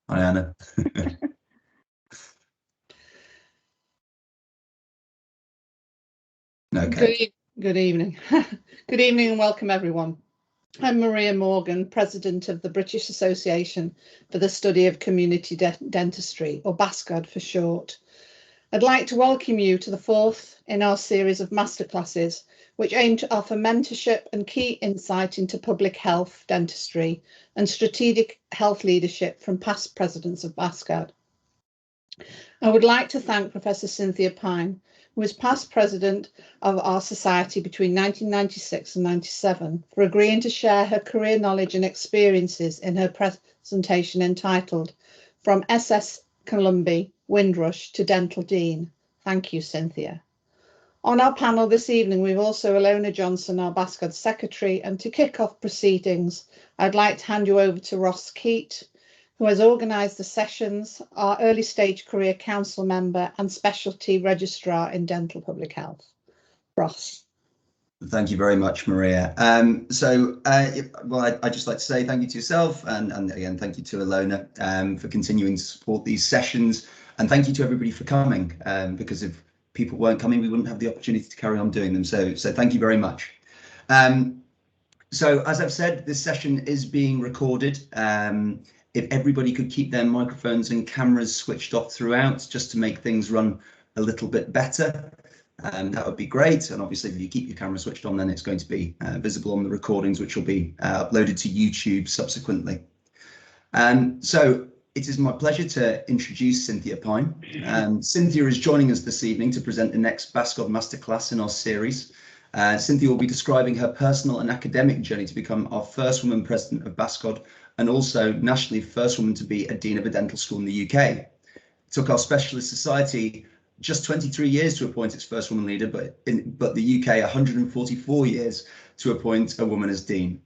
Hi, Anna. Okay. Good evening. Good evening and welcome everyone. I'm Maria Morgan, President of the British Association for the Study of Community Dentistry, or BASCOD for short. I'd like to welcome you to the fourth in our series of masterclasses, which aim to offer mentorship and key insight into public health dentistry and strategic health leadership from past presidents of BASCOD. I would like to thank Professor Cynthia Pine, who was past president of our society between 1996 and 97, for agreeing to share her career knowledge and experiences in her presentation entitled From S.S.Colombie, Windrush to Dental Dean. Thank you, Cynthia. On our panel this evening, we've also Alona Johnson, our BASCOD secretary, and to kick off proceedings, I'd like to hand you over to Ross Keat, who has organised the sessions, our early stage career council member and specialty registrar in dental public health. Ross. Thank you very much, Maria. I'd just like to say thank you to yourself and again, thank you to Alona for continuing to support these sessions, and thank you to everybody for coming, because if people weren't coming, we wouldn't have the opportunity to carry on doing them. So thank you very much. So as I've said, this session is being recorded. If everybody could keep their microphones and cameras switched off throughout, just to make things run a little bit better, that would be great. And obviously, if you keep your camera switched on, then it's going to be visible on the recordings, which will be uploaded to YouTube subsequently. So it is my pleasure to introduce Cynthia Pine. Cynthia is joining us this evening to present the next BASCOD Masterclass in our series. Cynthia will be describing her personal and academic journey to become our first woman president of BASCOD, and also nationally first woman to be a dean of a dental school in the UK. It took our specialist society just 23 years to appoint its first woman leader, but the UK 144 years to appoint a woman as dean.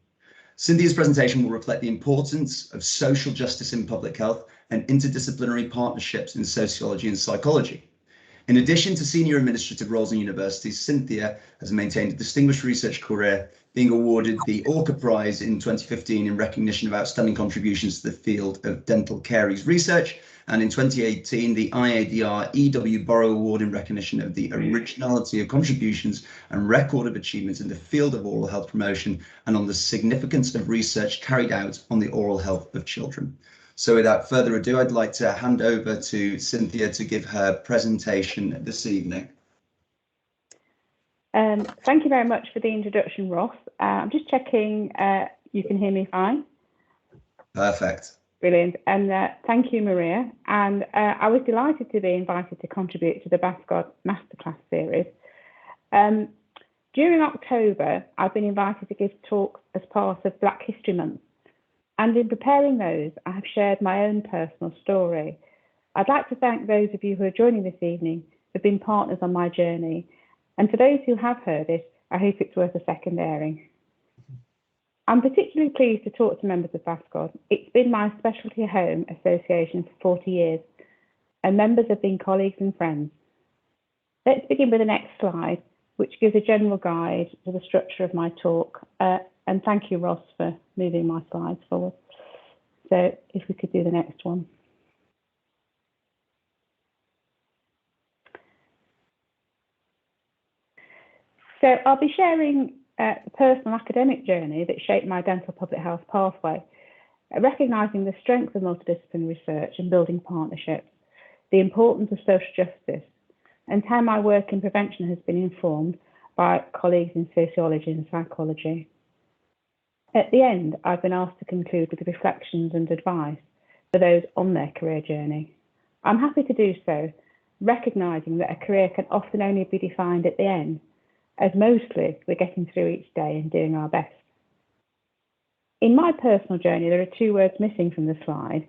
Cynthia's presentation will reflect the importance of social justice in public health and interdisciplinary partnerships in sociology and psychology. In addition to senior administrative roles in universities, Cynthia has maintained a distinguished research career, being awarded the Orca Prize in 2015 in recognition of outstanding contributions to the field of dental caries research, and in 2018 the IADR E.W. Borrow Award in recognition of the originality of contributions and record of achievements in the field of oral health promotion and on the significance of research carried out on the oral health of children. So without further ado, I'd like to hand over to Cynthia to give her presentation this evening. Thank you very much for the introduction, Ross. I'm just checking you can hear me fine. Perfect. Brilliant. And thank you, Maria. And I was delighted to be invited to contribute to the BASCOD Masterclass series. During October, I've been invited to give talks as part of Black History Month. And in preparing those, I have shared my own personal story. I'd like to thank those of you who are joining this evening who've been partners on my journey. And for those who have heard it, I hope it's worth a second airing. I'm particularly pleased to talk to members of BASCOD. It's been my specialty home association for 40 years, and members have been colleagues and friends. Let's begin with the next slide, which gives a general guide to the structure of my talk. And thank you, Ross, for moving my slides forward. So if we could do the next one. So I'll be sharing the personal academic journey that shaped my dental public health pathway, recognising the strength of multidisciplinary research and building partnerships, the importance of social justice, and how my work in prevention has been informed by colleagues in sociology and psychology. At the end, I've been asked to conclude with reflections and advice for those on their career journey. I'm happy to do so, recognising that a career can often only be defined at the end, as mostly we're getting through each day and doing our best. In my personal journey, there are two words missing from the slide: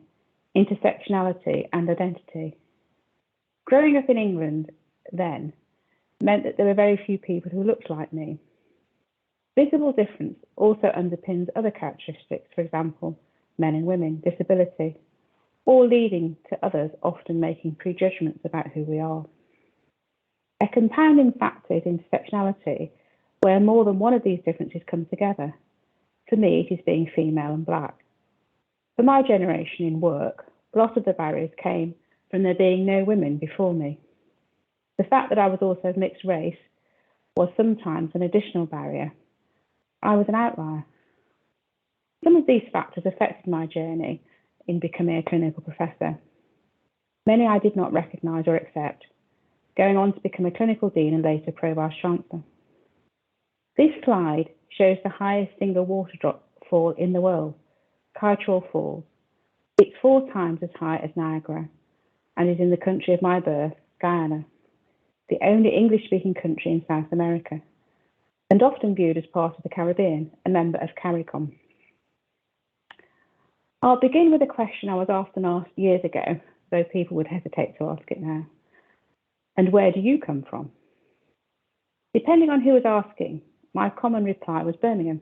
intersectionality and identity. Growing up in England then meant that there were very few people who looked like me. Visible difference also underpins other characteristics, for example, men and women, disability, all leading to others often making prejudgments about who we are. A compounding factor is intersectionality, where more than one of these differences come together. For me, it is being female and black. For my generation in work, a lot of the barriers came from there being no women before me. The fact that I was also mixed race was sometimes an additional barrier. I was an outlier. Some of these factors affected my journey in becoming a clinical professor. Many I did not recognise or accept, going on to become a clinical dean and later provost chancellor. This slide shows the highest single waterfall in the world, Kaitrell Falls. It's 4 times as high as Niagara and is in the country of my birth, Guyana, the only English-speaking country in South America, and often viewed as part of the Caribbean, a member of CARICOM. I'll begin with a question I was often asked years ago, though people would hesitate to ask it now. And where do you come from? Depending on who was asking, my common reply was Birmingham.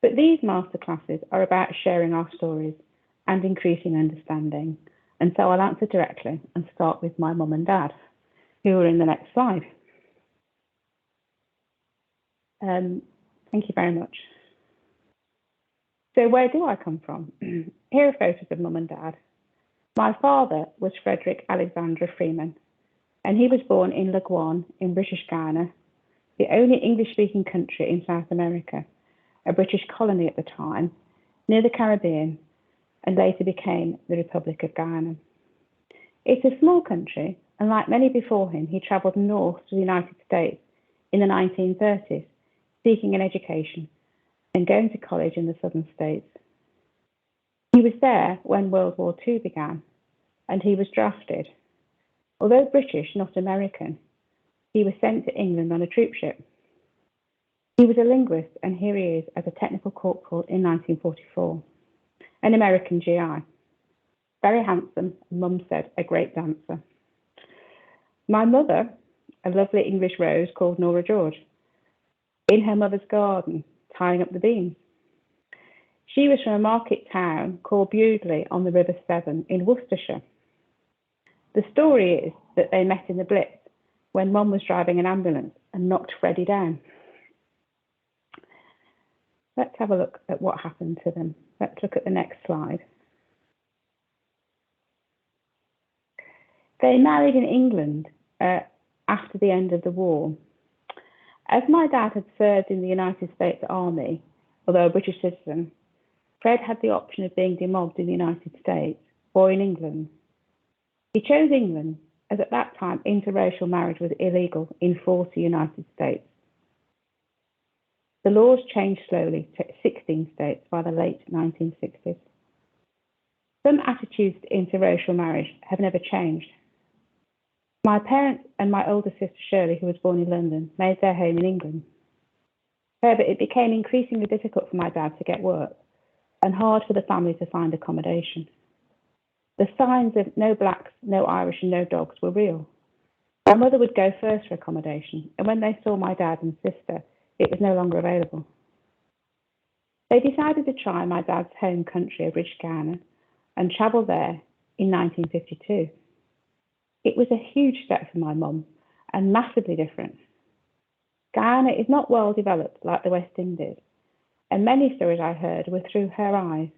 But these masterclasses are about sharing our stories and increasing understanding. And so I'll answer directly and start with my mum and dad, who are in the next slide. Thank you very much. So where do I come from? Here are photos of mum and dad. My father was Frederick Alexander Freeman, and he was born in Laguan in British Guiana, the only English-speaking country in South America, a British colony at the time, near the Caribbean, and later became the Republic of Guyana. It's a small country, and like many before him, he travelled north to the United States in the 1930s, seeking an education and going to college in the southern states. He was there when World War II began, and he was drafted. Although British, not American, he was sent to England on a troop ship. He was a linguist, and here he is as a technical corporal in 1944, an American GI. Very handsome, mum said, a great dancer. My mother, a lovely English rose called Nora George, in her mother's garden, tying up the beans. She was from a market town called Bewdley on the River Severn in Worcestershire. The story is that they met in the Blitz when Mum was driving an ambulance and knocked Freddie down. Let's have a look at what happened to them. Let's look at the next slide. They married in England after the end of the war. As my dad had served in the United States Army, although a British citizen, Fred had the option of being demobbed in the United States or in England. He chose England, as at that time interracial marriage was illegal in 40 United States. The laws changed slowly to 16 states by the late 1960s. Some attitudes to interracial marriage have never changed. My parents and my older sister Shirley, who was born in London, made their home in England. However, it became increasingly difficult for my dad to get work and hard for the family to find accommodation. The signs of no blacks, no Irish and no dogs were real. My mother would go first for accommodation, and when they saw my dad and sister, it was no longer available. They decided to try my dad's home country of British Guiana and travel there in 1952. It was a huge step for my mum and massively different. Guyana is not well developed like the West Indies, and many stories I heard were through her eyes,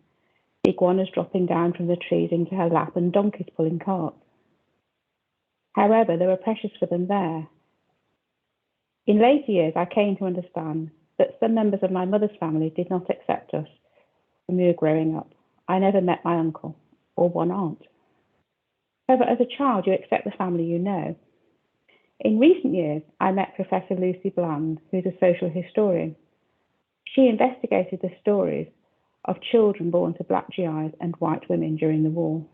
iguanas dropping down from the trees into her lap and donkeys pulling carts. However, there were pressures for them there. In later years, I came to understand that some members of my mother's family did not accept us when we were growing up. I never met my uncle or one aunt. However, as a child, you accept the family you know. In recent years, I met Professor Lucy Bland, who's a social historian. She investigated the stories of children born to black GIs and white women during the war.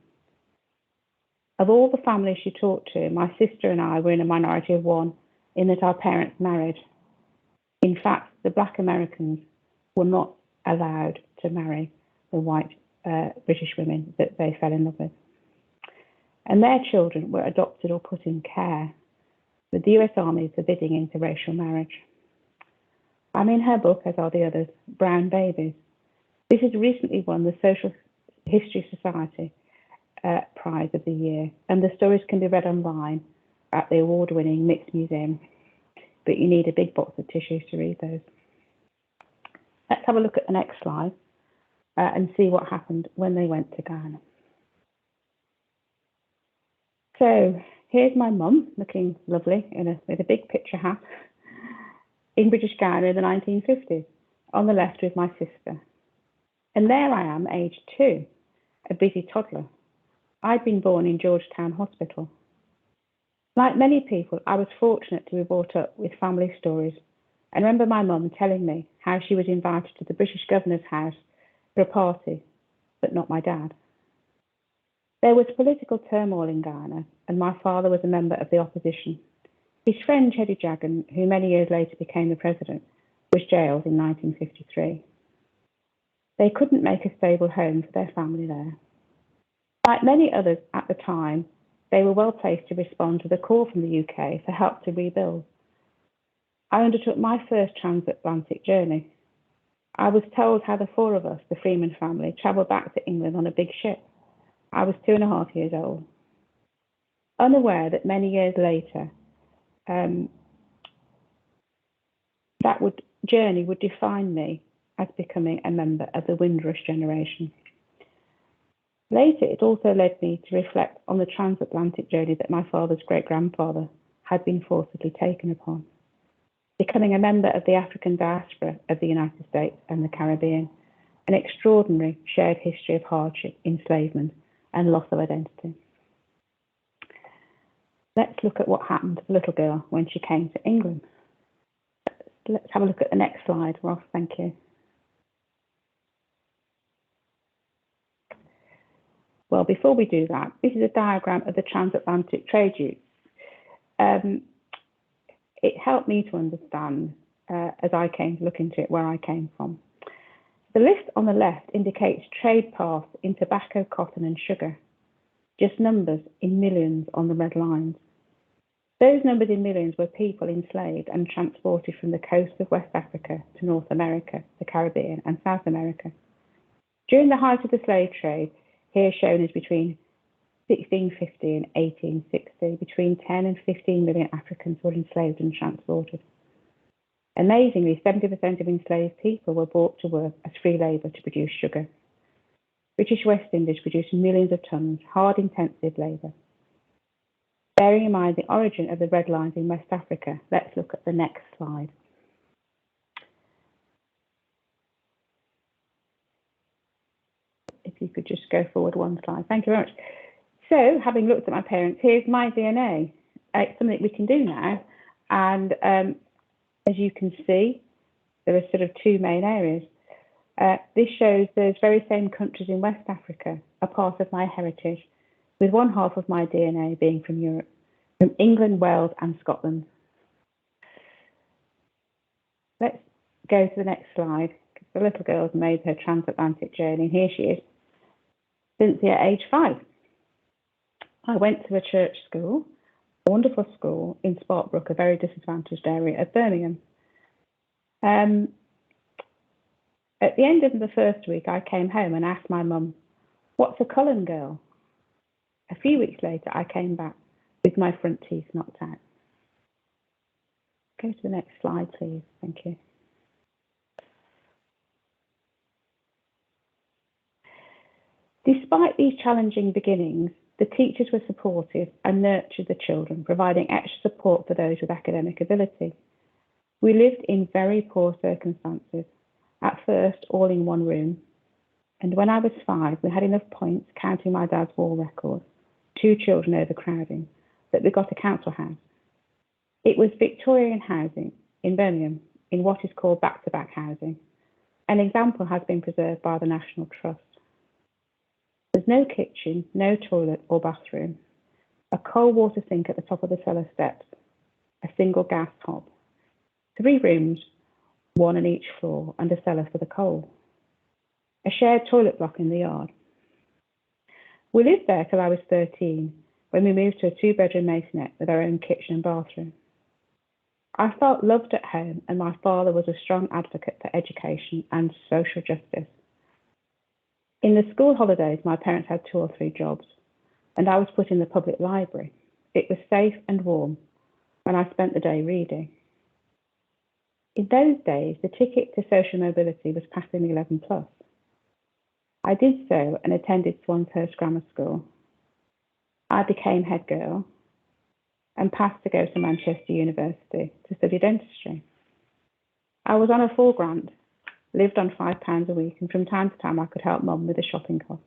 Of all the families she talked to, my sister and I were in a minority of one in that our parents married. In fact, the black Americans were not allowed to marry the white British women that they fell in love with. And their children were adopted or put in care, with the US Army forbidding interracial marriage. I'm in her book, as are the others, Brown Babies. This has recently won the Social History Society Prize of the Year, and the stories can be read online at the award-winning Mixed Museum, but you need a big box of tissues to read those. Let's have a look at the next slide. and see what happened when they went to Ghana. So here's my mum looking lovely with a big picture hat in British Ghana in the 1950s, on the left with my sister. And there I am, aged 2, a busy toddler. I'd been born in Georgetown Hospital. Like many people, I was fortunate to be brought up with family stories, and remember my mum telling me how she was invited to the British governor's house for a party, but not my dad. There was political turmoil in Ghana, and my father was a member of the opposition. His friend Chedi Jagan, who many years later became the president, was jailed in 1953. They couldn't make a stable home for their family there. Like many others at the time, they were well placed to respond to the call from the UK for help to rebuild. I undertook my first transatlantic journey. I was told how the 4 of us, the Freeman family, travelled back to England on a big ship. I was 2.5 years old. Unaware that many years later, that journey would define me as becoming a member of the Windrush generation. Later, it also led me to reflect on the transatlantic journey that my father's great-grandfather had been forcibly taken upon, becoming a member of the African diaspora of the United States and the Caribbean, an extraordinary shared history of hardship, enslavement, and loss of identity. Let's look at what happened to the little girl when she came to England. Let's have a look at the next slide, Ross, thank you. Well, before we do that, this is a diagram of the transatlantic trade routes. It helped me to understand, as I came to look into it, where I came from. The list on the left indicates trade paths in tobacco, cotton and sugar, just numbers in millions on the red lines. Those numbers in millions were people enslaved and transported from the coast of West Africa to North America, the Caribbean and South America. During the height of the slave trade, here shown is between 1650 and 1860, between 10 and 15 million Africans were enslaved and transported. Amazingly, 70% of enslaved people were brought to work as free labour to produce sugar. British West Indies produced millions of tonnes, hard intensive labour. Bearing in mind the origin of the red lines in West Africa, let's look at the next slide. If you could just go forward 1 slide. Thank you very much. So, having looked at my parents, here's my DNA. It's something we can do now. And as you can see, there are sort of 2 main areas. This shows those very same countries in West Africa are part of my heritage, with 1/2 of my DNA being from Europe, from England, Wales and Scotland. Let's go to the next slide, because the little girl's made her transatlantic journey. Here she is, Cynthia, age 5. I went to a church school, a wonderful school in Sparkbrook, a very disadvantaged area of Birmingham. At the end of the first week, I came home and asked my mum, "What's a Cullen girl?" A few weeks later, I came back with my front teeth knocked out. Go to the next slide, please. Thank you. Despite these challenging beginnings, the teachers were supportive and nurtured the children, providing extra support for those with academic ability. We lived in very poor circumstances, at first all in 1 room, and when I was 5, we had enough points, counting my dad's wall record, 2 children overcrowding, that we got a council house. It was Victorian housing in Birmingham, in what is called back-to-back housing. An example has been preserved by the National Trust. There's no kitchen, no toilet or bathroom, a cold water sink at the top of the cellar steps, a single gas hob, 3 rooms, 1 on each floor, and a cellar for the coal, a shared toilet block in the yard. We lived there till I was 13, when we moved to a 2-bedroom masonette with our own kitchen and bathroom. I felt loved at home, and my father was a strong advocate for education and social justice. In the school holidays, my parents had 2 or 3 jobs, and I was put in the public library. It was safe and warm, and I spent the day reading. In those days, the ticket to social mobility was passing 11+. I did so and attended Swanhurst Grammar School. I became head girl and passed to go to Manchester University to study dentistry. I was on a full grant, lived on £5 a week, and from time to time I could help Mum with the shopping costs.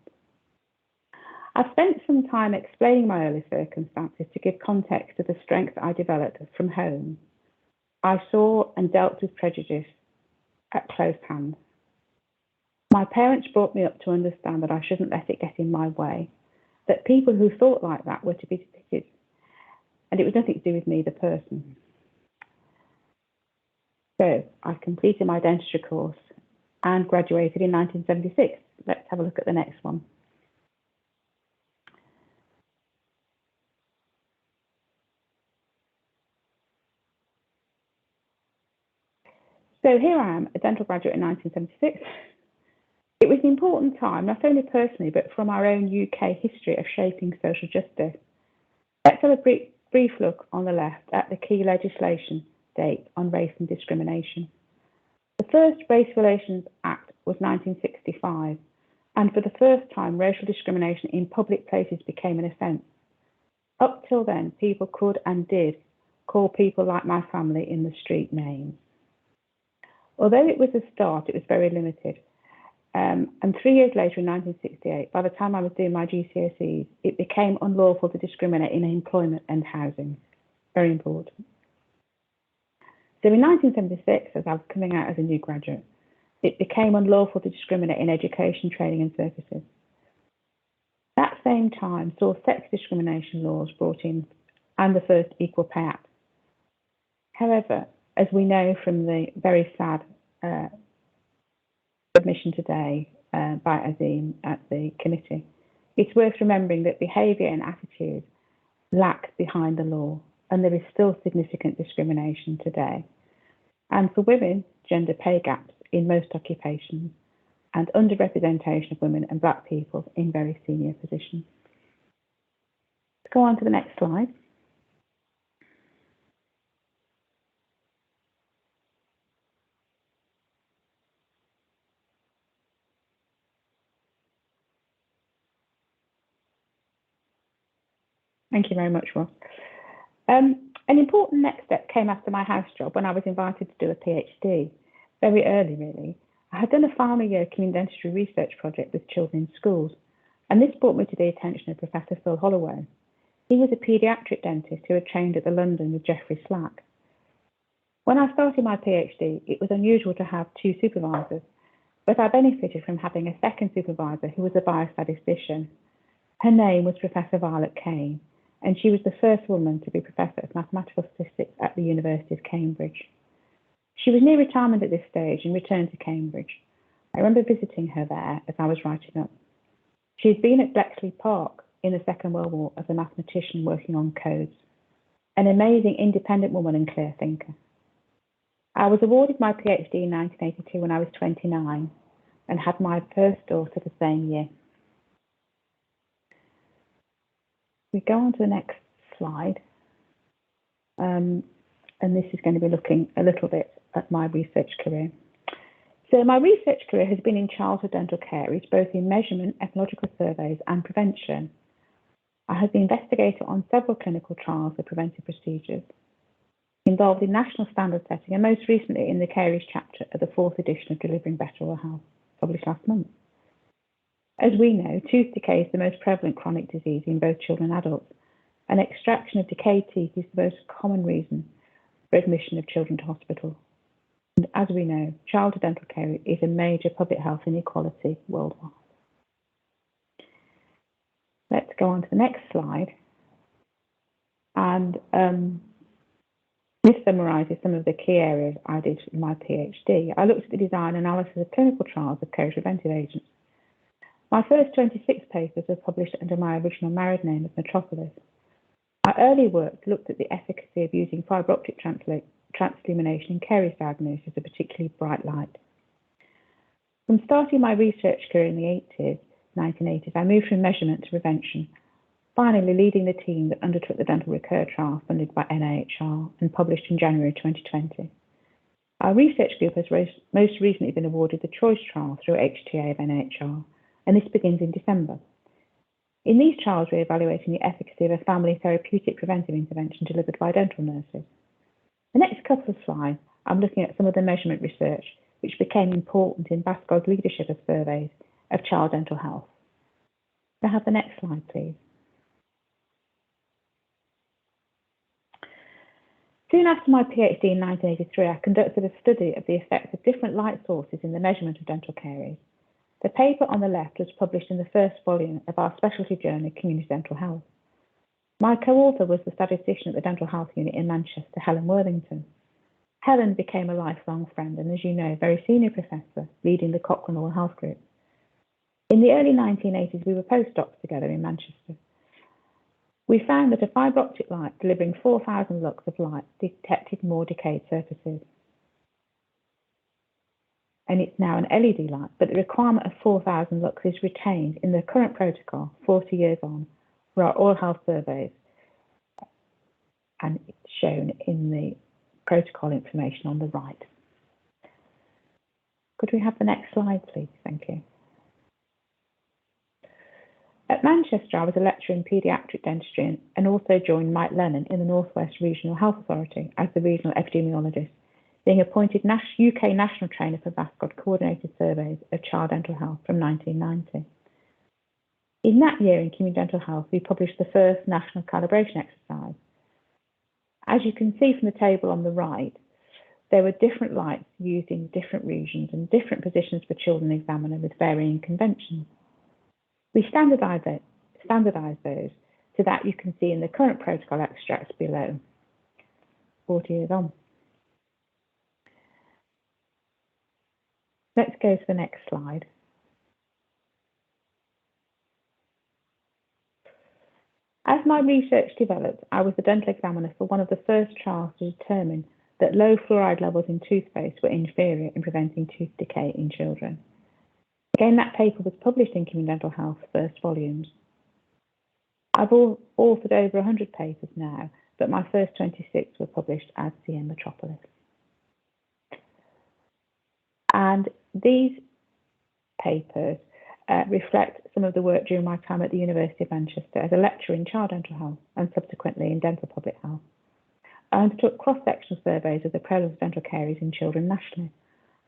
I've spent some time explaining my early circumstances to give context to the strength I developed from home. I saw and dealt with prejudice at close hand. My parents brought me up to understand that I shouldn't let it get in my way, that people who thought like that were to be depicted, and it was nothing to do with me, the person. So I completed my dentistry course and graduated in 1976. Let's have a look at the next one. So here I am, a dental graduate in 1976. It was an important time, not only personally, but from our own UK history of shaping social justice. Let's have a brief look on the left at the key legislation date on race and discrimination. The first Race Relations Act was 1965, and for the first time, racial discrimination in public places became an offence. Up till then, people could and did call people like my family in the street names. Although it was a start, it was very limited. And 3 years later, in 1968, by the time I was doing my GCSEs, it became unlawful to discriminate in employment and housing. Very important. So in 1976, as I was coming out as a new graduate, it became unlawful to discriminate in education, training and services. That same time saw sex discrimination laws brought in and the first Equal Pay Act. However, as we know from the very sad submission today by Azim at the committee, it's worth remembering that behaviour and attitude lack behind the law, and there is still significant discrimination today. And for women, gender pay gaps in most occupations and underrepresentation of women and black people in very senior positions. Let's go on to the next slide. Thank you very much, Ross. An important next step came after my house job when I was invited to do a PhD, very early really. I had done a final year community dentistry research project with children in schools, and this brought me to the attention of Professor Phil Holloway. He was a paediatric dentist who had trained at the London with Geoffrey Slack. When I started my PhD, it was unusual to have 2 supervisors, but I benefited from having a second supervisor who was a biostatistician. Her name was Professor Violet Kane, and she was the first woman to be Professor of Mathematical Statistics at the University of Cambridge. She was near retirement at this stage and returned to Cambridge. I remember visiting her there as I was writing up. She had been at Bletchley Park in the Second World War as a mathematician working on codes, an amazing independent woman and clear thinker. I was awarded my PhD in 1982 when I was 29 and had my first daughter the same year. We go on to the next slide, and this is going to be looking a little bit at my research career. So my research career has been in childhood dental care, it's both in measurement, ethnological surveys and prevention. I have been investigator on several clinical trials of preventive procedures, involved in national standard setting, and most recently in the Caries chapter of the 4th edition of Delivering Better Oral Health, published last month. As we know, tooth decay is the most prevalent chronic disease in both children and adults, and extraction of decayed teeth is the most common reason for admission of children to hospital. And as we know, childhood dental care is a major public health inequality worldwide. Let's go on to the next slide. And this summarises some of the key areas I did in my PhD. I looked at the design and analysis of clinical trials of caries preventive agents. My first 26 papers were published under my original married name of Metropolis. My early work looked at the efficacy of using fibre optic transillumination in caries diagnosis, a particularly bright light. From starting my research career in the 1980s, I moved from measurement to prevention, finally leading the team that undertook the dental recur trial funded by NIHR and published in January 2020. Our research group has most recently been awarded the Choice Trial through HTA of NIHR and this begins in December. In these trials, we're evaluating the efficacy of a family therapeutic preventive intervention delivered by dental nurses. The next couple of slides, I'm looking at some of the measurement research which became important in BASCOD's leadership of surveys of child dental health. Can I have the next slide, please? Soon after my PhD in 1983, I conducted a study of the effects of different light sources in the measurement of dental caries. The paper on the left was published in the first volume of our specialty journal, Community Dental Health. My co-author was the statistician at the Dental Health Unit in Manchester, Helen Worthington. Helen became a lifelong friend and, as you know, very senior professor leading the Cochrane Oral Health Group. In the early 1980s, we were postdocs together in Manchester. We found that a fibre optic light delivering 4,000 lux of light detected more decayed surfaces. And it's now an LED light, but the requirement of 4,000 lux is retained in the current protocol 40 years on for our oral health surveys, and it's shown in the protocol information on the right. Could we have the next slide, please? Thank you. At Manchester, I was a lecturer in paediatric dentistry and also joined Mike Lennon in the North West Regional Health Authority as the regional epidemiologist, being appointed UK national trainer for BASCOD coordinated surveys of child dental health from 1990. In that year in Community Dental Health, we published the first national calibration exercise. As you can see from the table on the right, there were different lights used in different regions and different positions for children examined with varying conventions. We standardised those so that you can see in the current protocol extracts below, 40 years on. Let's go to the next slide. As my research developed, I was the dental examiner for one of the first trials to determine that low fluoride levels in toothpaste were inferior in preventing tooth decay in children. Again, that paper was published in Community Dental Health first volumes. I've authored over 100 papers now, but my first 26 were published as CM Metropolis. And these papers reflect some of the work during my time at the University of Manchester as a lecturer in child dental health and subsequently in dental public health. I undertook cross-sectional surveys of the prevalence of dental caries in children nationally.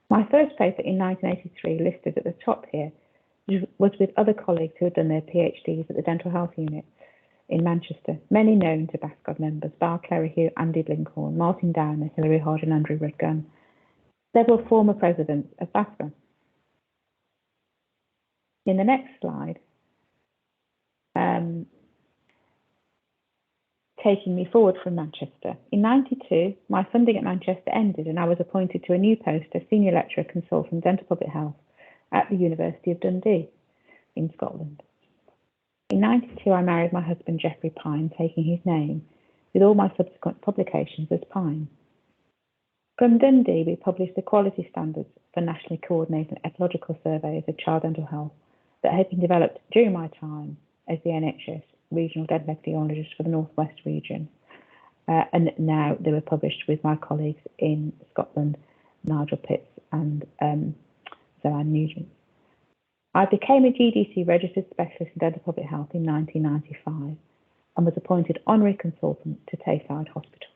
My first paper in 1983, listed at the top here, was with other colleagues who had done their PhDs at the Dental Health Unit in Manchester, many known to BASCOD members, Bar Clerihew, Andy Blinkhorn, Martin Downer, Hilary Hodge and Andrew Rudgun, several former presidents of BASCOD. In the next slide, taking me forward from Manchester. In 92, my funding at Manchester ended and I was appointed to a new post as Senior Lecturer Consultant in Dental Public Health at the University of Dundee in Scotland. In 92, I married my husband Geoffrey Pine, taking his name, with all my subsequent publications as Pine. From Dundee, we published the quality standards for nationally coordinated ecological surveys of child dental health that had been developed during my time as the NHS regional dental epidemiologist for the North West region. And now they were published with my colleagues in Scotland, Nigel Pitts and Zoanne Nugent. I became a GDC registered specialist in dental public health in 1995 and was appointed honorary consultant to Tayside Hospitals.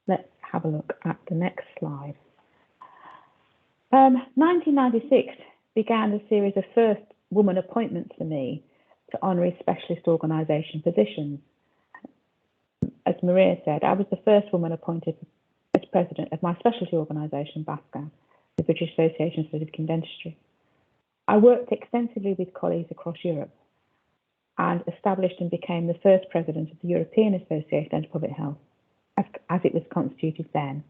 Let's have a look at the next slide. 1996 began a series of first woman appointments for me to honorary specialist organisation positions. As Maria said, I was the first woman appointed as president of my specialty organisation, BASCOD, the British Association for Surgical Dentistry. I worked extensively with colleagues across Europe and established and became the first president of the European Association of Dental Public Health, as it was constituted then.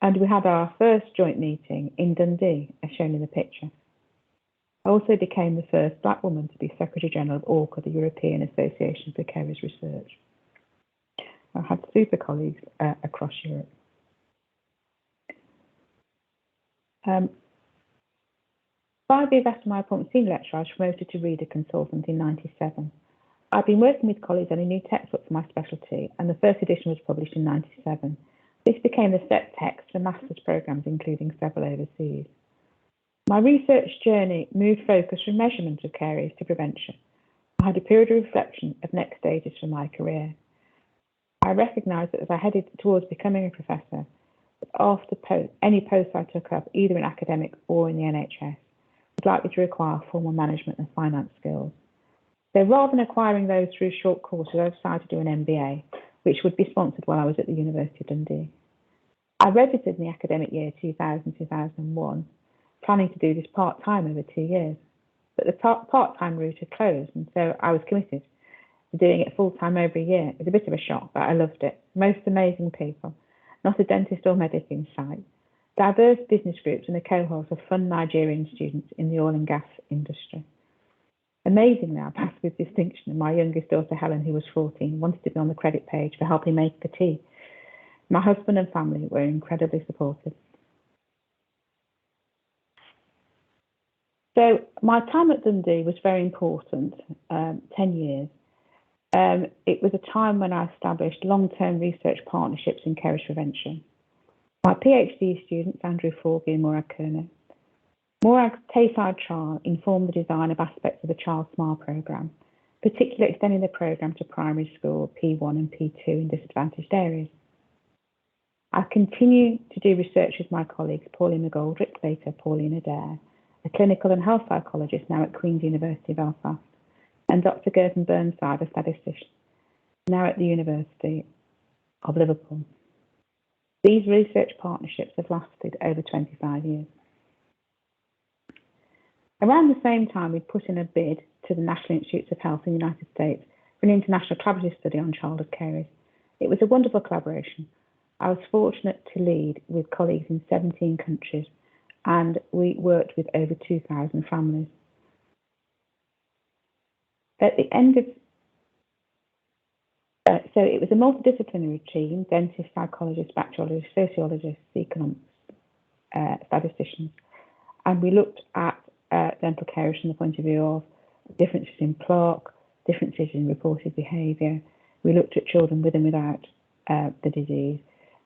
And we had our first joint meeting in Dundee, as shown in the picture. I also became the first black woman to be Secretary General of ORCA, the European Association for Caries Research. I had super colleagues across Europe. 5 years after my appointment as senior lecturer, I was promoted to reader consultant in 97. I've been working with colleagues on a new textbook for my specialty, and the first edition was published in 97. This became the set text for master's programmes, including several overseas. My research journey moved focus from measurement of care areas to prevention. I had a period of reflection of next stages for my career. I recognised that as I headed towards becoming a professor, after any post I took up, either in academics or in the NHS, was likely to require formal management and finance skills. So rather than acquiring those through short courses, I decided to do an MBA, which would be sponsored while I was at the University of Dundee. I registered in the academic year 2000-2001, planning to do this part-time over 2 years. But the part-time route had closed, and so I was committed to doing it full-time over a year. It was a bit of a shock, but I loved it. Most amazing people, not a dentist or medic in sight. Diverse business groups and a cohort of fun Nigerian students in the oil and gas industry. Amazingly, I passed with distinction, and my youngest daughter, Helen, who was 14, wanted to be on the credit page for helping make the tea. My husband and family were incredibly supportive. So my time at Dundee was very important, 10 years. It was a time when I established long-term research partnerships in carriage prevention. My PhD students, Andrew Forgy and Morag Kerner. Morag's Tayside trial informed the design of aspects of the Child Smile programme, particularly extending the programme to primary school, P1 and P2 in disadvantaged areas. I continue to do research with my colleagues, Pauline McGoldrick, later Pauline Adair, a clinical and health psychologist now at Queen's University Belfast, and Dr. Gerton Burnside, a statistician, now at the University of Liverpool. These research partnerships have lasted over 25 years. Around the same time, we put in a bid to the National Institutes of Health in the United States for an international collaborative study on childhood carers. It was a wonderful collaboration. I was fortunate to lead with colleagues in 17 countries, and we worked with over 2,000 families. At the end of so it was a multidisciplinary team: dentists, psychologists, bacteriologists, sociologists, economists, statisticians, and we looked at dental carers from the point of view of differences in plaque, differences in reported behaviour. We looked at children with and without the disease,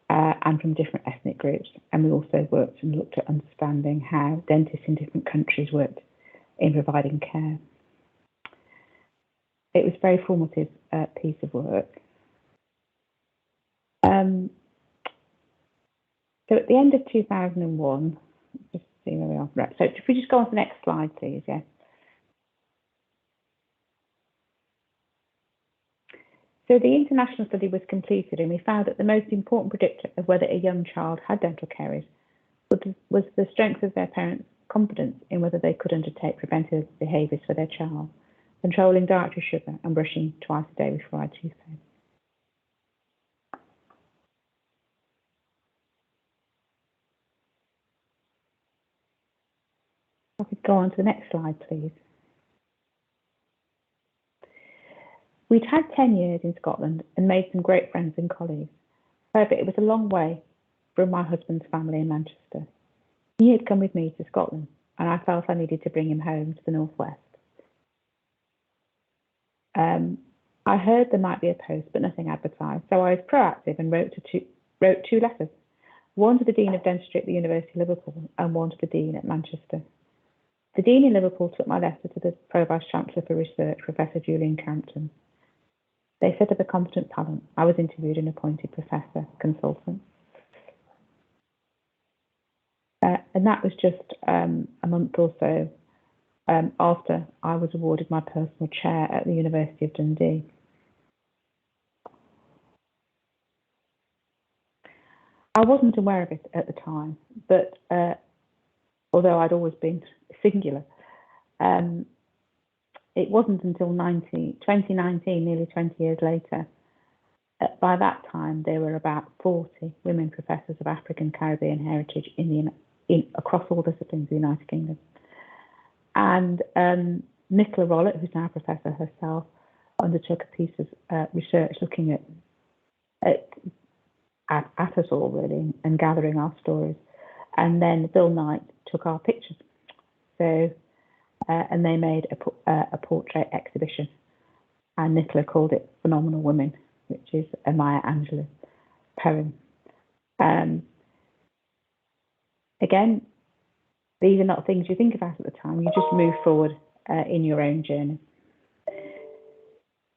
and from different ethnic groups. And we also worked and looked at understanding how dentists in different countries worked in providing care. It was a very formative piece of work. So at the end of 2001, just see where we are. Right. So if we just go on to the next slide, please. Yeah. So the international study was completed, and we found that the most important predictor of whether a young child had dental caries was the strength of their parents' confidence in whether they could undertake preventive behaviours for their child, controlling dietary sugar and brushing twice a day with fluoride toothpaste. I could go on to the next slide, please. We'd had 10 years in Scotland and made some great friends and colleagues. However, it was a long way from my husband's family in Manchester. He had come with me to Scotland, and I felt I needed to bring him home to the northwest. I heard there might be a post, but nothing advertised, so I was proactive and wrote two letters, one to the Dean of Dentistry at the University of Liverpool and one to the Dean at Manchester. The Dean in Liverpool took my letter to the Pro-Vice Chancellor for Research, Professor Julian Crampton. They set up a competent panel. I was interviewed and appointed professor consultant. And that was just a month or so after I was awarded my personal chair at the University of Dundee. I wasn't aware of it at the time, but although I'd always been singular, it wasn't until 2019, nearly 20 years later. By that time, there were about 40 women professors of African Caribbean heritage across all disciplines in the United Kingdom. And Nicola Rollett, who's now a professor herself, undertook a piece of research looking at us all, really, and gathering our stories. And then Bill Knight took our pictures. So, and they made a portrait exhibition. And Nicola called it Phenomenal Women, which is a Maya Angelou poem. Again, These are not things you think about at the time, you just move forward in your own journey.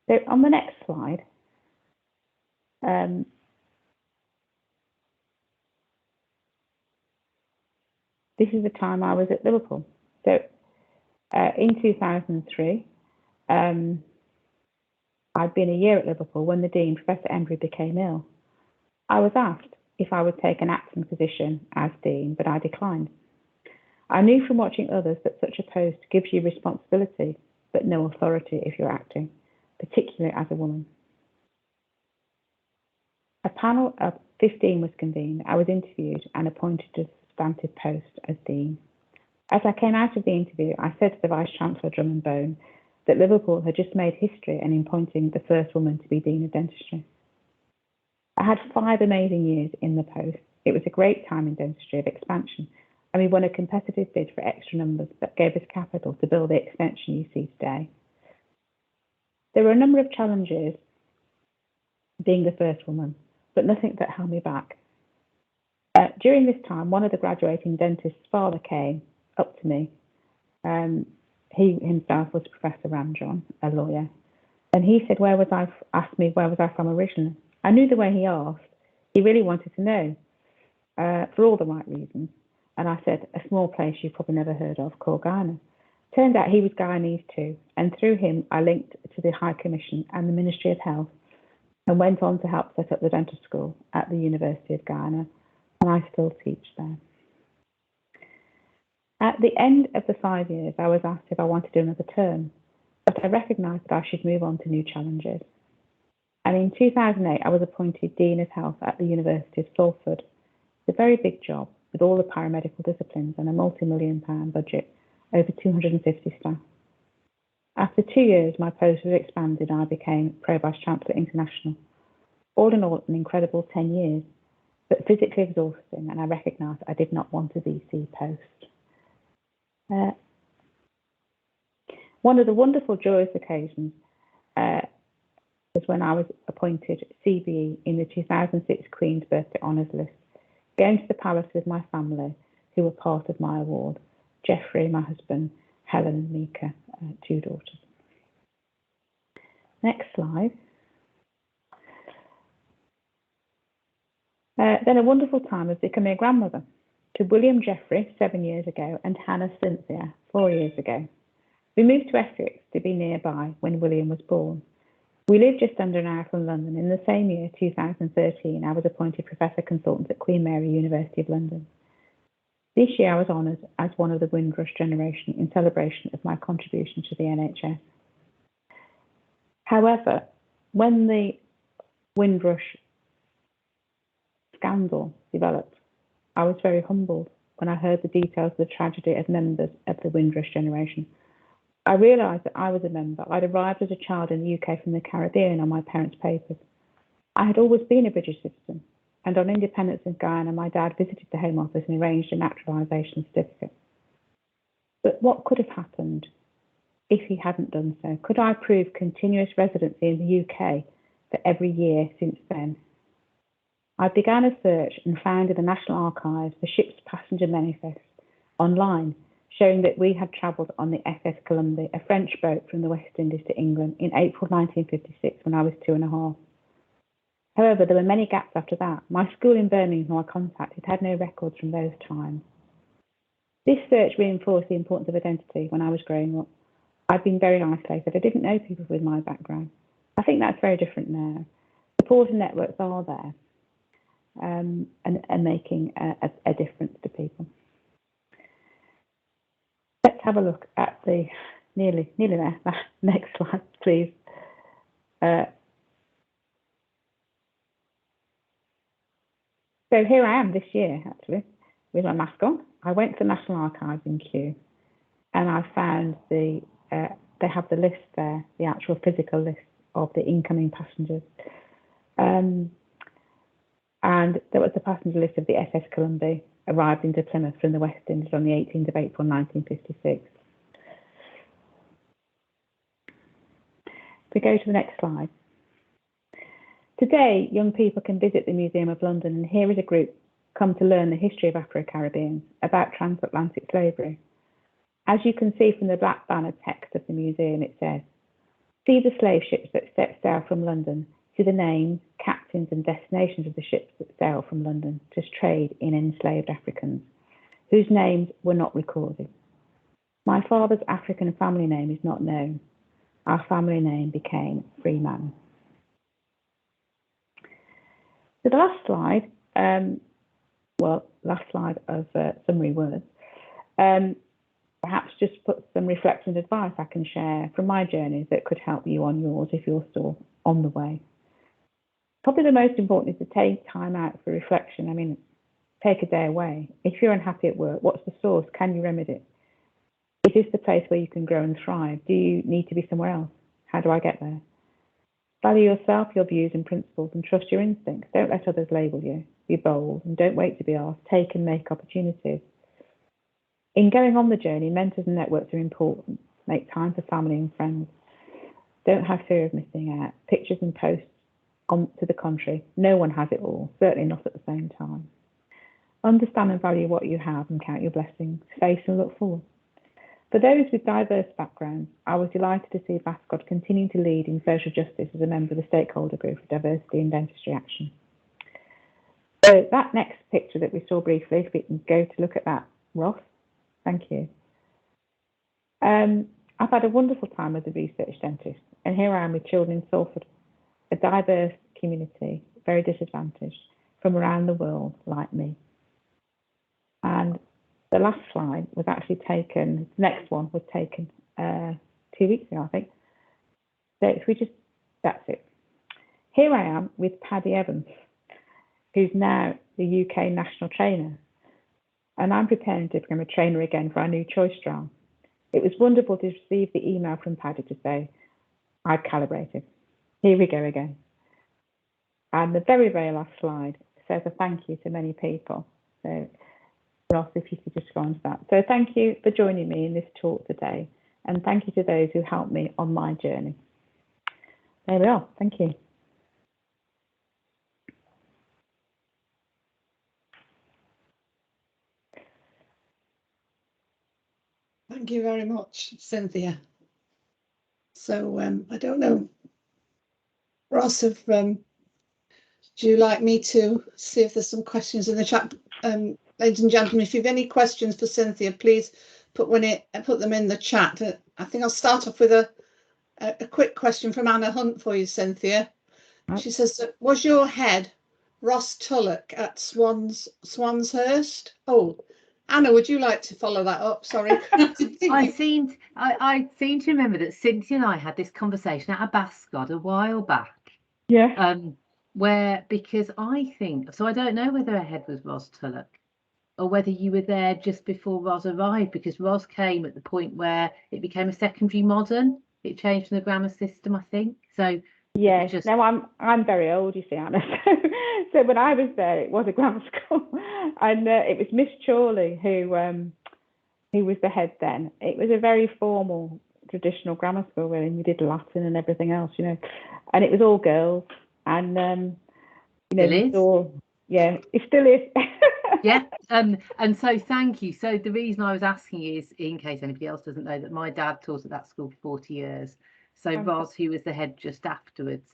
So on the next slide, this is the time I was at Liverpool. So in 2003, I'd been a year at Liverpool when the Dean, Professor Embry, became ill. I was asked if I would take an acting position as Dean, but I declined. I knew from watching others that such a post gives you responsibility, but no authority if you're acting, particularly as a woman. A panel of 15 was convened. I was interviewed and appointed to the substantive post as Dean. As I came out of the interview, I said to the Vice-Chancellor Drummond Bone that Liverpool had just made history in appointing the first woman to be Dean of Dentistry. I had 5 amazing years in the post. It was a great time in dentistry of expansion, and we won a competitive bid for extra numbers that gave us capital to build the extension you see today. There were a number of challenges being the first woman, but nothing that held me back. During this time, one of the graduating dentist's father came up to me. He himself was Professor Ramjohn, a lawyer, and he said, asked me where was I from originally. I knew the way he asked. He really wanted to know, for all the right reasons. And I said, a small place you've probably never heard of called Guyana. Turned out he was Guyanese too, and through him I linked to the High Commission and the Ministry of Health, and went on to help set up the dental school at the University of Guyana, and I still teach there. At the end of the 5 years, I was asked if I wanted to do another term, but I recognised that I should move on to new challenges. And in 2008, I was appointed Dean of Health at the University of Salford. It's a very big job with all the paramedical disciplines and a multi-million-pound budget, over 250 staff. After 2 years, my post was expanded and I became Pro Vice-Chancellor International. All in all, an incredible 10 years, but physically exhausting, and I recognised I did not want a VC post. One of the wonderful, joyous occasions was when I was appointed CBE in the 2006 Queen's Birthday Honours List, going to the palace with my family, who were part of my award, Geoffrey, my husband, Helen and Mika, 2 daughters. Next slide. Then a wonderful time of becoming a grandmother to William Geoffrey 7 years ago and Hannah Cynthia 4 years ago. We moved to Essex to be nearby when William was born. We lived just under an hour from London. In the same year, 2013, I was appointed Professor Consultant at Queen Mary, University of London. This year I was honoured as one of the Windrush generation in celebration of my contribution to the NHS. However, when the Windrush scandal developed, I was very humbled when I heard the details of the tragedy of members of the Windrush generation. I realised that I was a member. I'd arrived as a child in the UK from the Caribbean on my parents' papers. I had always been a British citizen, and on independence in Guyana, my dad visited the Home Office and arranged a naturalisation certificate. But what could have happened if he hadn't done so? Could I prove continuous residency in the UK for every year since then? I began a search and found in the National Archives the ship's passenger manifest online, showing that we had travelled on the S.S.Colombie, a French boat from the West Indies to England in April 1956 when I was 2.5. However, there were many gaps after that. My school in Birmingham, who I contacted, had no records from those times. This search reinforced the importance of identity when I was growing up. I'd been very isolated. I didn't know people with my background. I think that's very different now. Support and networks are there and making a difference to people. Let's have a look at the nearly there. Next slide, please. So here I am this year, actually, with my mask on. I went to the National Archives in Kew, and I found they have the list there, the actual physical list of the incoming passengers. And there was the passenger list of the S.S.Colombie, arrived into Plymouth from the West Indies on the 18th of April 1956. If we go to the next slide. Today, young people can visit the Museum of London, and here is a group come to learn the history of Afro-Caribbeans, about transatlantic slavery. As you can see from the black banner text of the museum, it says, "See the slave ships that set sail from London, see the names, captains and destinations of the ships that sail from London to trade in enslaved Africans, whose names were not recorded. My father's African family name is not known. Our family name became Freeman." So the last slide, last slide of summary words, perhaps just put some reflection and advice I can share from my journeys that could help you on yours if you're still on the way. Probably the most important is to take time out for reflection. I mean, take a day away. If you're unhappy at work, what's the source? Can you remedy it? Is this the place where you can grow and thrive? Do you need to be somewhere else? How do I get there? Value yourself, your views and principles, and trust your instincts. Don't let others label you. Be bold and don't wait to be asked. Take and make opportunities. In going on the journey, mentors and networks are important. Make time for family and friends. Don't have fear of missing out. Pictures and posts to the contrary. No one has it all, certainly not at the same time. Understand and value what you have and count your blessings. Face and look forward. For those with diverse backgrounds, I was delighted to see Bascod continuing to lead in social justice as a member of the stakeholder group for Diversity in Dentistry Action. So that next picture that we saw briefly, if we can go to look at that, Ross, thank you. I've had a wonderful time as a research dentist, and here I am with children in Salford, a diverse community, very disadvantaged, from around the world like me. And the last slide was actually taken, the next one was taken 2 weeks ago, I think. So if we just, that's it. Here I am with Paddy Evans, who's now the UK national trainer. And I'm preparing to become a trainer again for our new choice trial. It was wonderful to receive the email from Paddy to say, I've calibrated. Here we go again. And the very, very last slide says a thank you to many people. So Ross, if you could just go on to that. So thank you for joining me in this talk today. And thank you to those who helped me on my journey. There we are. Thank you. Thank you very much, Cynthia. So I don't know, Ross, if, do you like me to see if there's some questions in the chat? Ladies and gentlemen, if you have any questions for Cynthia, please put them in the chat. I think I'll start off with a quick question from Anna Hunt for you, Cynthia. She says, was your head Ross Tulloch at Swanshurst? Oh, Anna, would you like to follow that up? Sorry. I seem to remember that Cynthia and I had this conversation at a Bascod a while back. Yeah. Where, because I think, so I don't know whether her head was Ross Tulloch or whether you were there just before Ros arrived, because Ros came at the point where it became a secondary modern. It changed from the grammar system, I think. So yeah, no, I'm very old, you see, Anna. So when I was there, it was a grammar school, and it was Miss Chorley who was the head then. It was a very formal, traditional grammar school, really. And we did Latin and everything else, you know, and it was all girls, and you know, it still is. Yeah, and so thank you. So the reason I was asking is, in case anybody else doesn't know, that my dad taught at that school for 40 years. So Ros, who was the head just afterwards,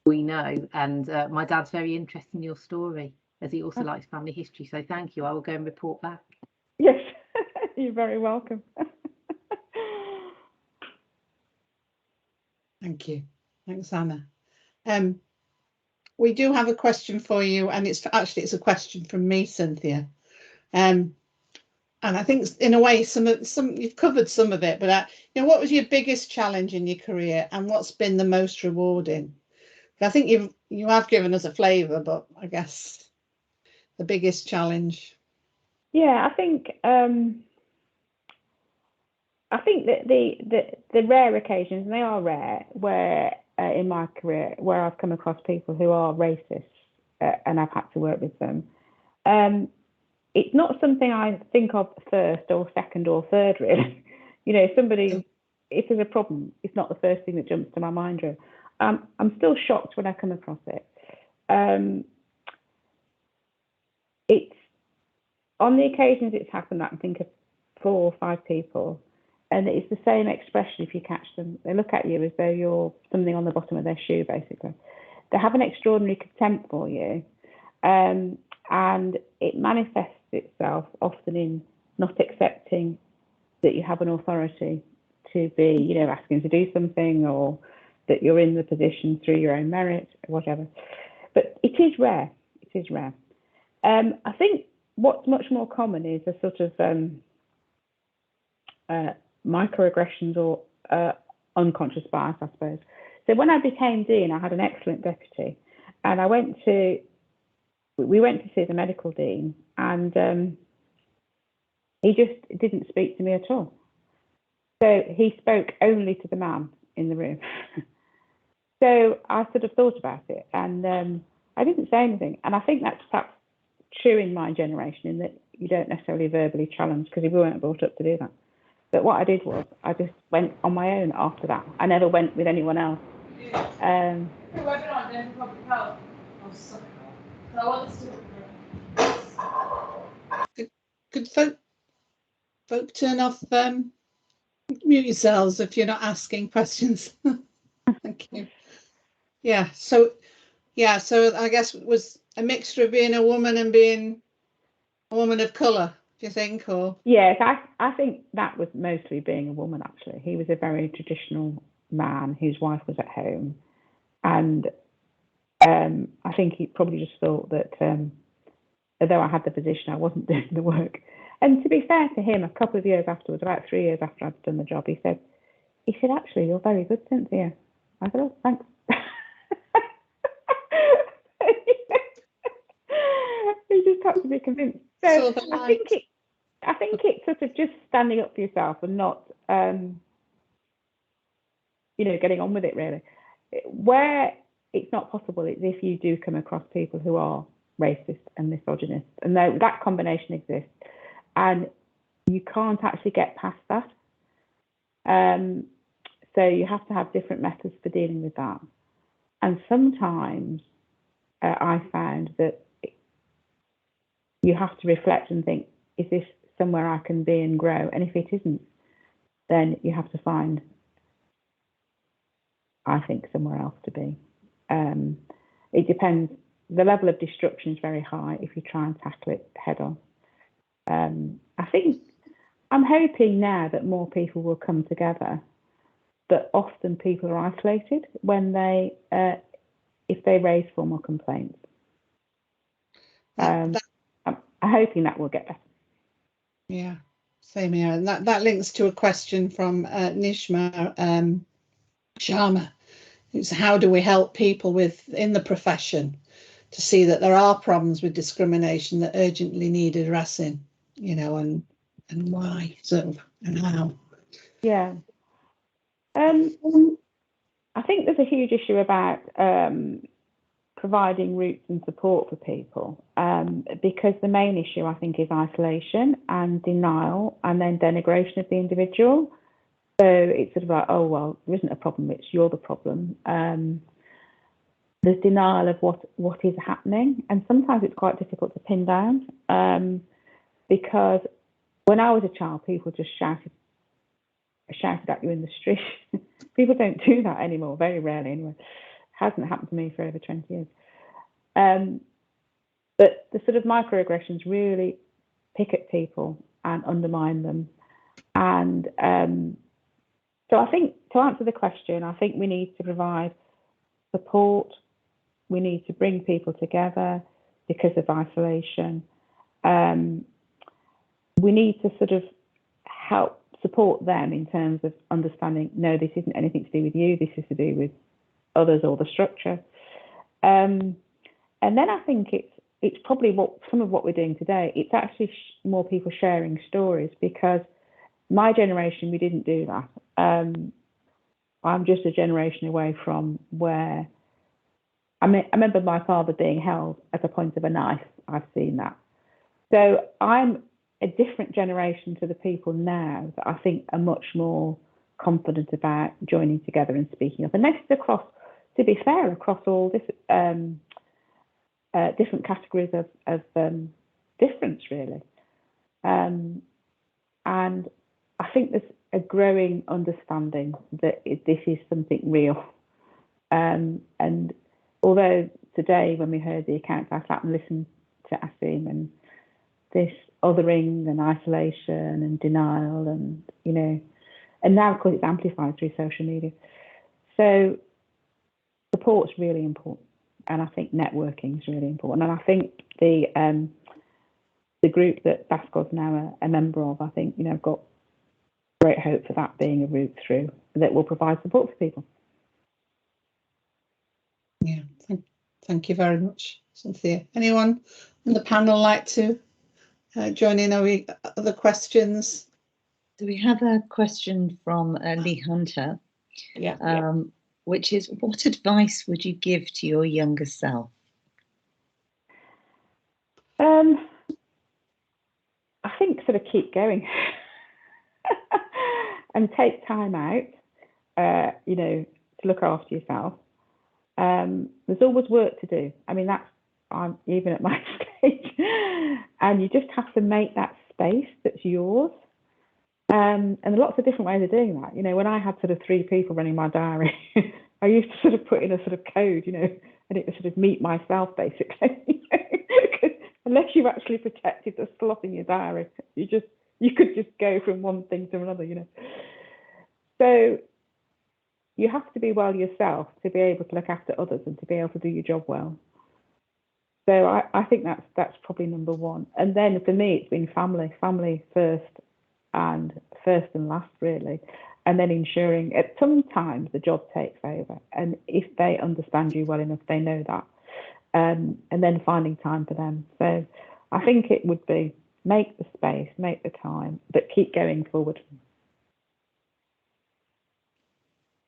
we know, and my dad's very interested in your story, as he also likes family history. So thank you. I will go and report back. Yes, you're very welcome. Thank you. Thanks, Anna. We do have a question for you, and it's a question from me, Cynthia. And I think in a way some you've covered some of it, but you know, what was your biggest challenge in your career, and what's been the most rewarding? I think you have given us a flavour, but I guess the biggest challenge. Yeah, I think that the rare occasions, and they are rare, where in my career where I've come across people who are racist and I've had to work with them. It's not something I think of first or second or third, really. You know, if there's a problem, it's not the first thing that jumps to my mind, really. I'm still shocked when I come across it. it's on the occasions it's happened that I think of 4 or 5 people, and it's the same expression if you catch them. They look at you as though you're something on the bottom of their shoe, basically. They have an extraordinary contempt for you, and it manifests itself often in not accepting that you have an authority to be, you know, asking to do something, or that you're in the position through your own merit, or whatever. But it is rare. It is rare. I think what's much more common is a sort of microaggressions or unconscious bias, I suppose. So when I became dean, I had an excellent deputy, and we went to see the medical dean, and he just didn't speak to me at all. So he spoke only to the man in the room. So I sort of thought about it, and I didn't say anything. And I think that's perhaps true in my generation, in that you don't necessarily verbally challenge, because we weren't brought up to do that. But what I did was I just went on my own after that. I never went with anyone else. Could folk turn off, mute yourselves if you're not asking questions. Thank you. Yeah, so I guess it was a mixture of being a woman and being a woman of colour, do you think? Or yes, I think that was mostly being a woman, actually. He was a very traditional man whose wife was at home, and I think he probably just thought that although I had the position, I wasn't doing the work. And to be fair to him, a couple of years afterwards, about 3 years after I'd done the job, he said, actually, you're very good, Cynthia. I said, oh, thanks. He just had to be convinced. So I think it's sort of just standing up for yourself and not, getting on with it, really. Where it's not possible is if you do come across people who are racist and misogynist, and that combination exists, and you can't actually get past that. So you have to have different methods for dealing with that. And sometimes I found that you have to reflect and think, is this somewhere I can be and grow? And if it isn't, then you have to find, I think, somewhere else to be. It depends. The level of destruction is very high if you try and tackle it head on. I think I'm hoping now that more people will come together, but often people are isolated when if they raise formal complaints. I'm hoping that will get better. Yeah, same here. And that links to a question from Nishma Sharma, who's how do we help people in the profession to see that there are problems with discrimination that urgently need addressing, and why, and how. Yeah. I think there's a huge issue about providing routes and support for people, because the main issue, I think, is isolation and denial, and then denigration of the individual. So it's sort of like, oh, well, there isn't a problem, it's you're the problem. There's denial of what is happening, and sometimes it's quite difficult to pin down, because when I was a child, people just shouted at you in the street. People don't do that anymore, very rarely anyway. Hasn't happened to me for over 20 years. But the sort of microaggressions really pick at people and undermine them. And so I think, to answer the question, I think we need to provide support. We need to bring people together because of isolation. We need to sort of support them in terms of understanding, no, this isn't anything to do with you, this is to do with others or the structure. And then I think it's probably some of what we're doing today. It's actually more people sharing stories, because my generation, we didn't do that. I'm just a generation away from where, I remember my father being held at the point of a knife. I've seen that. So I'm a different generation to the people now that I think are much more confident about joining together and speaking up. And this is across, to be fair, across all different categories of difference, really. And I think there's a growing understanding that this is something real. And although today, when we heard the accounts, I sat and listened to Asim, and this othering and isolation and denial, and and now of course it's amplified through social media. So support's really important, and I think networking is really important. And I think the group that BASCOD's now a member of, I think I've got great hope for that being a route through that will provide support for people. Yeah, thank you very much, Cynthia. Anyone on the panel like to join in? Are we other questions? So we have a question from Lee Hunter, which is, what advice would you give to your younger self? I think sort of keep going and take time out, to look after yourself. There's always work to do. I mean, I'm even at my stage, and you just have to make that space that's yours. And there are lots of different ways of doing that. When I had sort of 3 people running my diary, I used to sort of put in a sort of code, and it was sort of meet myself, basically. Unless you actually protected the slot in your diary, you could just go from one thing to another, So you have to be well yourself to be able to look after others and to be able to do your job well. So I think that's probably number one. And then for me, it's been family first and last, really. And then ensuring sometimes the job takes over. And if they understand you well enough, they know that. And then finding time for them. So I think it would be make the space, make the time, but keep going forward.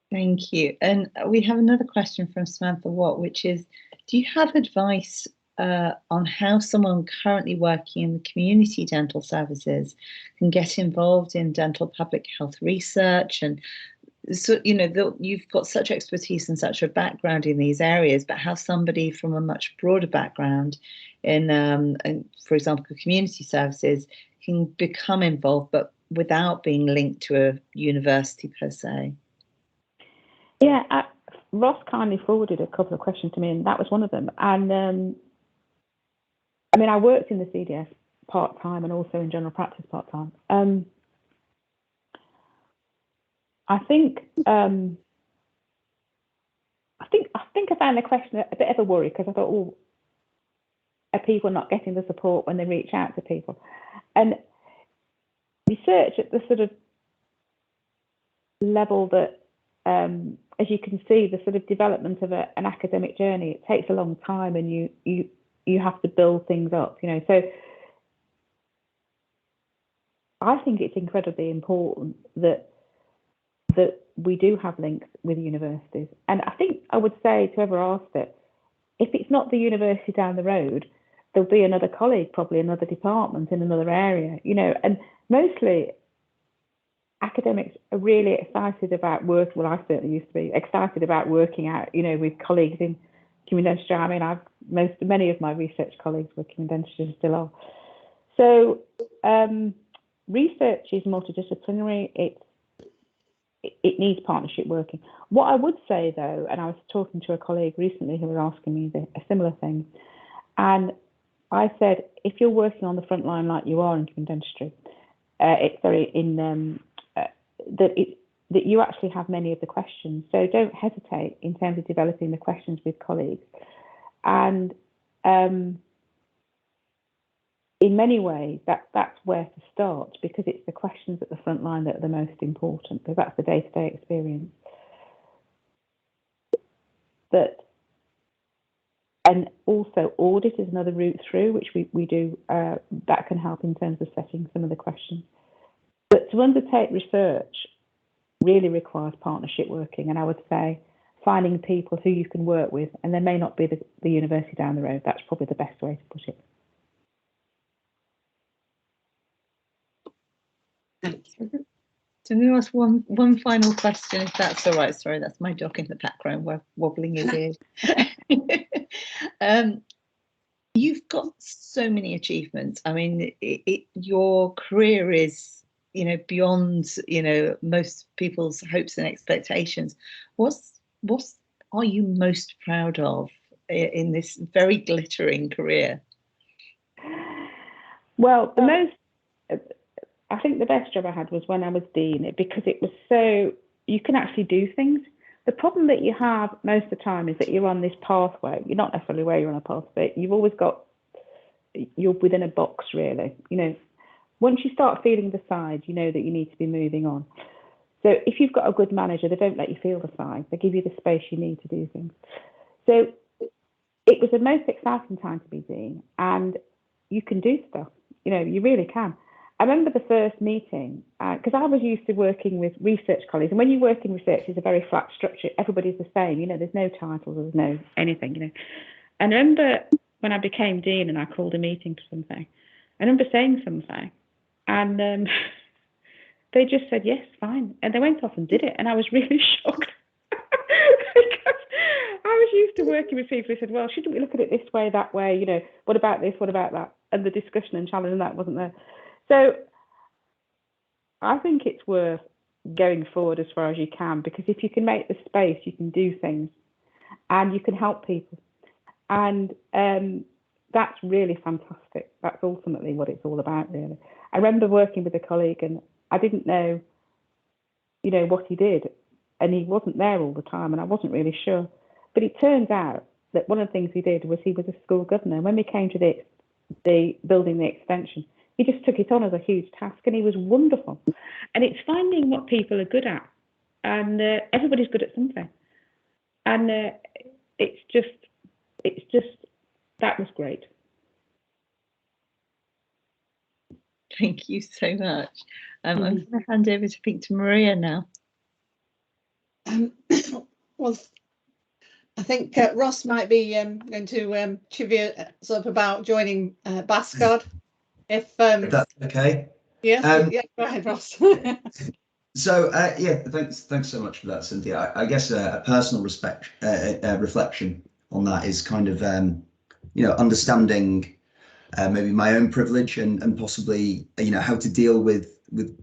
Thank you. And we have another question from Samantha Watt, which is, do you have advice on how someone currently working in the community dental services can get involved in dental public health research? And so, you've got such expertise and such a background in these areas, but how somebody from a much broader background in, for example, community services can become involved, but without being linked to a university per se? Yeah, Ross kindly forwarded a couple of questions to me, and that was one of them. And I worked in the CDS part-time and also in general practice part-time. I think I found the question a bit of a worry, because I thought, are people not getting the support when they reach out to people? And research at the sort of level that, as you can see, the sort of development of an academic journey, it takes a long time, and you have to build things up, So I think it's incredibly important that we do have links with universities. And I think I would say to whoever asked it, if it's not the university down the road, there'll be another colleague, probably another department in another area, and mostly academics are really excited about work. Well, I certainly used to be excited about working out, with colleagues in community dentistry. I mean, many of my research colleagues were community dentists, still are. So research is multidisciplinary. It needs partnership working. What I would say, though, and I was talking to a colleague recently who was asking me a similar thing, and I said, if you're working on the front line like you are in community dentistry, that you actually have many of the questions. So don't hesitate in terms of developing the questions with colleagues. And in many ways, that's where to start, because it's the questions at the front line that are the most important, because that's the day-to-day experience. And also audit is another route through, which we do, that can help in terms of setting some of the questions. But to undertake research really requires partnership working, and I would say finding people who you can work with, and there may not be the university down the road. That's probably the best way to put it. Thank you. So I'm going to ask one final question, if that's all right. Sorry, that's my dog in the background wobbling his ears. You've you've got so many achievements. I mean, your career is, you know, beyond, you know, most people's hopes and expectations. What are you most proud of in this very glittering career? Well, I think the best job I had was when I was dean, because it was so, you can actually do things. The problem that you have most of the time is that you're on this pathway. You're not necessarily where you're on a pathway. You've always got, you're within a box, really. You know, once you start feeling the side, you know that you need to be moving on. So if you've got a good manager, they don't let you feel the side. They give you the space you need to do things. So it was the most exciting time to be dean, and you can do stuff. You know, you really can. I remember the first meeting, because I was used to working with research colleagues, and when you work in research, it's a very flat structure. Everybody's the same, you know, there's no titles, there's no anything, you know. And I remember when I became dean and I called a meeting for something, I remember saying something, and they just said, yes, fine. And they went off and did it, and I was really shocked. Because I was used to working with people who said, well, shouldn't we look at it this way, that way, you know, what about this, what about that? And the discussion and challenge and that wasn't there. So I think it's worth going forward as far as you can, because if you can make the space, you can do things and you can help people. And that's really fantastic. That's ultimately what it's all about, really. I remember working with a colleague and I didn't know, you know, what he did. And he wasn't there all the time and I wasn't really sure. But it turns out that one of the things he did was he was a school governor. And when we came to the building the extension, he just took it on as a huge task and he was wonderful. And it's finding what people are good at. And everybody's good at something. And it's just, that was great. Thank you so much. I'm going to hand over to Maria now. Well, I think Ross might be going to chivvy us up about joining BASCOD. If that's okay. Yes, yeah, go ahead, Ross. So yeah, thanks so much for that, Cynthia. I guess a personal reflection on that is kind of you know, understanding maybe my own privilege and possibly, you know, how to deal with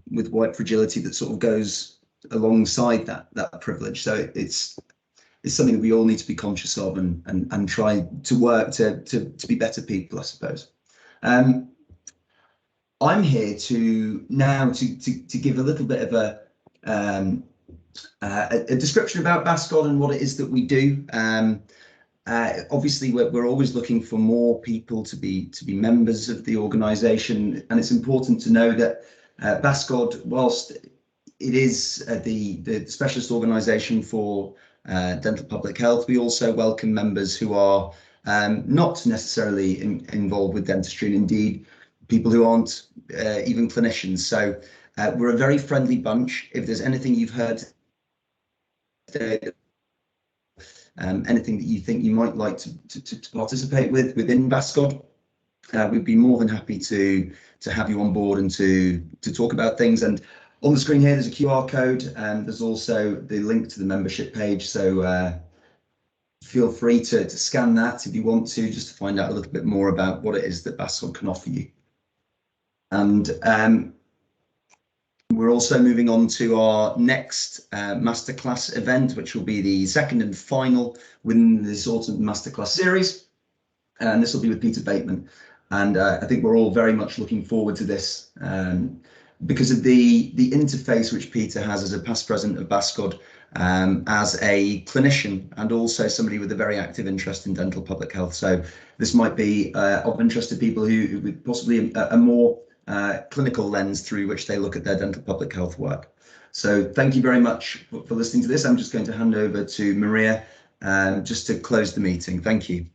white fragility that sort of goes alongside that privilege. So it's something that we all need to be conscious of and try to work to be better people, I suppose. I'm here to give a little bit of a description about BASCOD and what it is that we do. Obviously, we're always looking for more people to be members of the organisation, and it's important to know that BASCOD, whilst it is the specialist organisation for dental public health, we also welcome members who are not necessarily involved with dentistry, and indeed people who aren't even clinicians. So we're a very friendly bunch. If there's anything you've heard today, anything that you think you might like to participate within BASCOD, we'd be more than happy to have you on board and to talk about things. And on the screen here, there's a QR code, and there's also the link to the membership page. So feel free to scan that if you want to, just to find out a little bit more about what it is that BASCOD can offer you. And we're also moving on to our next Masterclass event, which will be the second and final within this autumn Masterclass series. And this will be with Peter Bateman. And I think we're all very much looking forward to this because of the interface which Peter has as a past president of BASCOD, as a clinician and also somebody with a very active interest in dental public health. So this might be of interest to people who with possibly a more clinical lens through which they look at their dental public health work. So thank you very much for listening to this. I'm just going to hand over to Maria just to close the meeting. Thank you.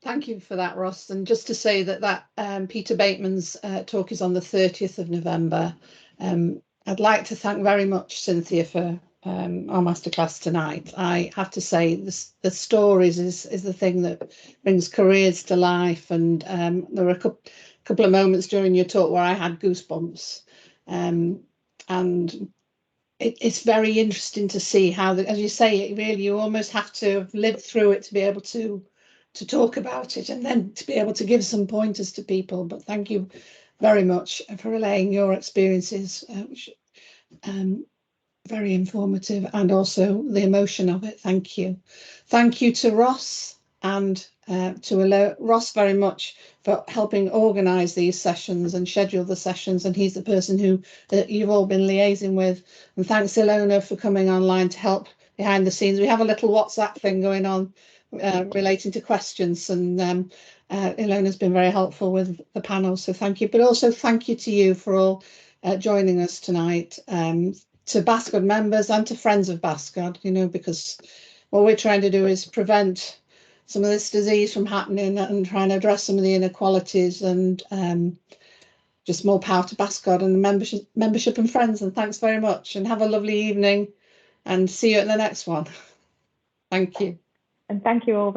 Thank you for that, Ross. And just to say that Peter Bateman's talk is on the 30th of November. I'd like to thank very much Cynthia for our masterclass tonight. I have to say the stories is the thing that brings careers to life. And there were a couple of moments during your talk where I had goosebumps. And it's very interesting to see how, as you say, it really, you almost have to have lived through it to be able to to talk about it and then to be able to give some pointers to people. But thank you very much for relaying your experiences, which very informative, and also the emotion of it. Thank you. Thank you to Ross and to Ross very much for helping organise these sessions and schedule the sessions, and he's the person who you've all been liaising with. And thanks Ilona for coming online to help behind the scenes. We have a little WhatsApp thing going on relating to questions, and Ilona's been very helpful with the panel, so thank you. But also thank you to you for all joining us tonight, to Bascod members and to friends of Bascod, you know, because what we're trying to do is prevent some of this disease from happening and trying to address some of the inequalities, and just more power to Bascod and the membership and friends. And thanks very much, and have a lovely evening, and see you at the next one. Thank you. And thank you all very